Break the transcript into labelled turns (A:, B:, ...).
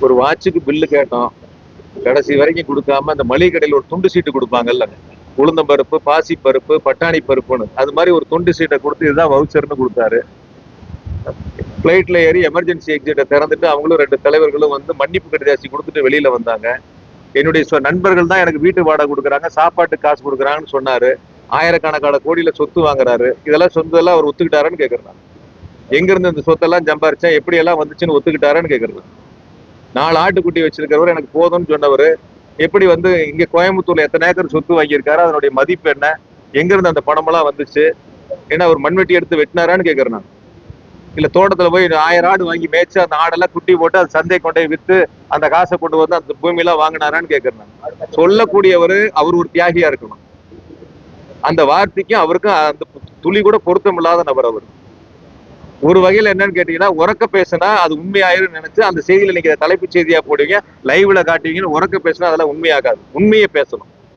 A: ஒரு வாட்சுக்கு பில்லு கேட்டோம், கடைசி வரைக்கும் கொடுக்காம அந்த மளிகை கடையில் ஒரு துண்டு சீட்டு கொடுப்பாங்கல்ல, உளுந்தம்பருப்பு, பாசி பருப்பு, பட்டாணி பருப்புன்னு, அது மாதிரி ஒரு துண்டு சீட்டை கொடுத்து இதுதான் வவுச்சர்னு கொடுத்தாரு. பிளைட்ல ஏறி எமர்ஜென்சி எக்ஸிட்டை திறந்துட்டு அவங்களும் 2 தலைவர்களும் வந்து மன்னிப்பு கடிதாசி கொடுத்துட்டு வெளியில வந்தாங்க. என்னுடைய நண்பர்கள் தான் எனக்கு வீட்டு வாடகை கொடுக்குறாங்க, சாப்பாட்டு காசு கொடுக்குறாங்கன்னு சொன்னாரு. ஆயிரக்கணக்கான கோடியில சொத்து வாங்குறாரு. இதெல்லாம் சொந்தெல்லாம் அவர் ஒத்துக்கிட்டாருன்னு கேக்குறாங்க. எங்க இருந்து இந்த சொத்தெல்லாம் சம்பாரிச்சா எப்படி எல்லாம் வந்துச்சுன்னு ஒத்துக்கிட்டாருன்னு கேக்குறாங்க. 4 ஆட்டுக்குட்டி வச்சிருக்கிறவர் எனக்கு போதும்னு சொன்னவர் எப்படி வந்து இங்க கோயம்புத்தூர்ல எத்தனை ஏக்கர் சொத்து வாங்கியிருக்காரு, அதனுடைய மதிப்பு என்ன, எங்க இருந்து அந்த பணமெல்லாம் வந்துச்சு, ஏன்னா ஒரு மண்வெட்டி எடுத்து வெட்டினாரான்னு கேக்குறேன் நான். இல்ல தோட்டத்துல போய் 1000 ஆடு வாங்கி மேய்ச்சு அந்த ஆடெல்லாம் குட்டி போட்டு அது சந்தை கொண்டே வித்து அந்த காசை கொண்டு வந்து அந்த பூமியெல்லாம் வாங்கினாரான்னு கேக்குறேன். சொல்லக்கூடியவர் அவர் ஒரு தியாகியா இருக்கணும். அந்த வார்த்தைக்கும் அவருக்கும் அந்த துளி கூட பொருத்தம் இல்லாத நபர் அவர். ஒரு வகையில என்னன்னு கேட்டீங்கன்னா, உறக்க பேசினா அது உண்மையாயிரும் நினைச்சு அந்த செய்தியில நீங்க தலைப்புச் செய்தியா போடுவீங்க, லைவ்ல காட்டுவீங்கன்னு உறக்க பேசினா அதெல்லாம் உண்மையாகாது. உண்மையை பேசணும்.